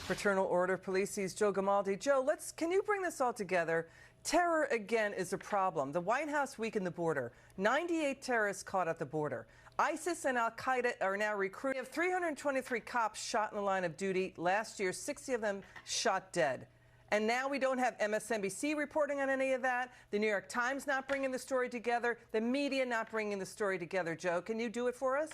Fraternal Order Police sees Joe Gamaldi. Joe, can you bring this all together? Terror, again, is a problem. The White House weakened the border. 98 terrorists caught at the border. ISIS and Al-Qaeda are now recruiting. We have 323 cops shot in the line of duty. Last year, 60 of them shot dead. And now we don't have MSNBC reporting on any of that. The New York Times not bringing the story together. The media not bringing the story together. Joe, can you do it for us?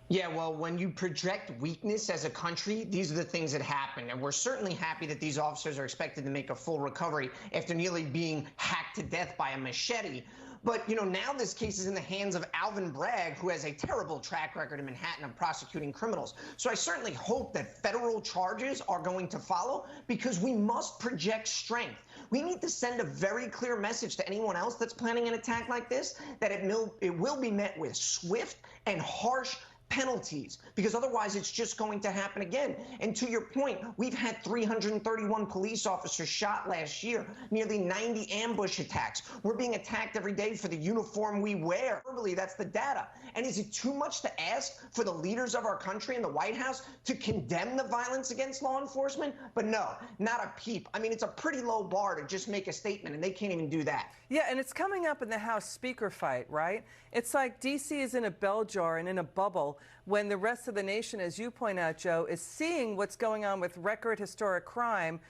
Yeah, well, when you project weakness as a country, these are the things that happen. And we're certainly happy that these officers are expected to make a full recovery after nearly being hacked to death by a machete. But, now this case is in the hands of Alvin Bragg, who has a terrible track record in Manhattan of prosecuting criminals. So I certainly hope that federal charges are going to follow, because we must project strength. We need to send a very clear message to anyone else that's planning an attack like this, that it will be met with swift and harsh penalties, because otherwise it's just going to happen again. And to your point, we've had 331 police officers shot last year, nearly 90 ambush attacks. We're being attacked every day for the uniform we wear. Verbally, that's the data. And is it too much to ask for the leaders of our country and the White House to condemn the violence against law enforcement? But no, not a peep. I mean, it's a pretty low bar to just make a statement, and they can't even do that. Yeah, and it's coming up in the House Speaker fight, right? It's like D.C. is in a bell jar and in a bubble when the rest of the nation, as you point out, Joe, is seeing what's going on with record historic crime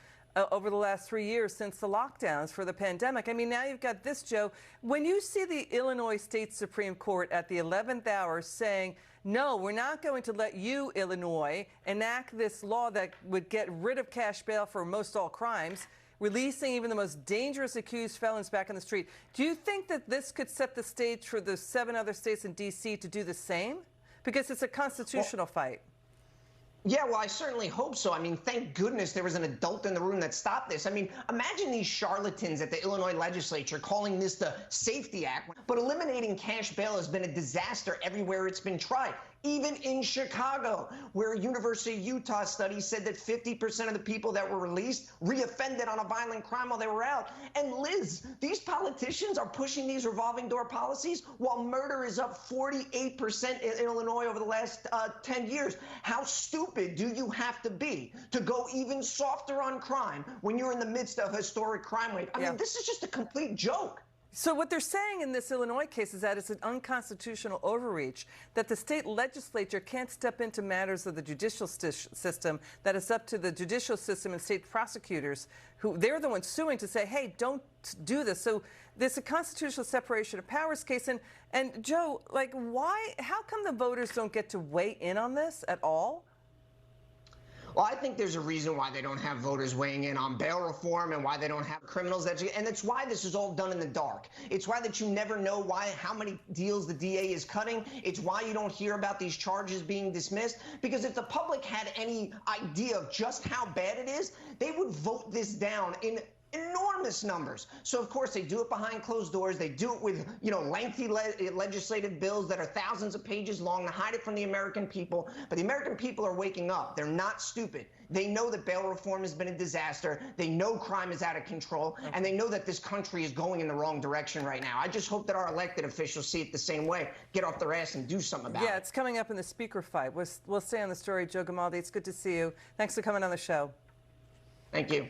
over the last 3 years since the lockdowns for the pandemic. I mean, now you've got this, Joe. When you see the Illinois State Supreme Court at the 11th hour saying, no, we're not going to let you, Illinois, enact this law that would get rid of cash bail for most all crimes, releasing even the most dangerous accused felons back on the street. Do you think that this could set the stage for the 7 other states in D.C. to do the same? Because it's a constitutional fight. Yeah, well, I certainly hope so. I mean, thank goodness there was an adult in the room that stopped this. I mean, imagine these charlatans at the Illinois legislature calling this the Safety Act, but eliminating cash bail has been a disaster everywhere it's been tried. Even in Chicago, where a University of Utah study said that 50% of the people that were released reoffended on a violent crime while they were out. And Liz, these politicians are pushing these revolving door policies while murder is up 48% in Illinois over the last 10 years. How stupid do you have to be to go even softer on crime when you're in the midst of historic crime rate? I mean, this is just a complete joke. So what they're saying in this Illinois case is that it's an unconstitutional overreach, that the state legislature can't step into matters of the judicial system, that it's up to the judicial system and state prosecutors, who they're the ones suing, to say, hey, don't do this. So there's a constitutional separation of powers case. And Joe, how come the voters don't get to weigh in on this at all? Well, I think there's a reason why they don't have voters weighing in on bail reform and why they don't have criminals. And it's why this is all done in the dark. It's why that you never know how many deals the DA is cutting. It's why you don't hear about these charges being dismissed. Because if the public had any idea of just how bad it is, they would vote this down in enormous numbers. So, of course, they do it behind closed doors. They do it with, lengthy legislative bills that are thousands of pages long to hide it from the American people. But the American people are waking up. They're not stupid. They know that bail reform has been a disaster. They know crime is out of control. And they know that this country is going in the wrong direction right now. I just hope that our elected officials see it the same way, get off their ass and do something about it. Yeah, it's coming up in the speaker fight. We'll stay on the story. Joe Gamaldi, it's good to see you. Thanks for coming on the show. Thank you.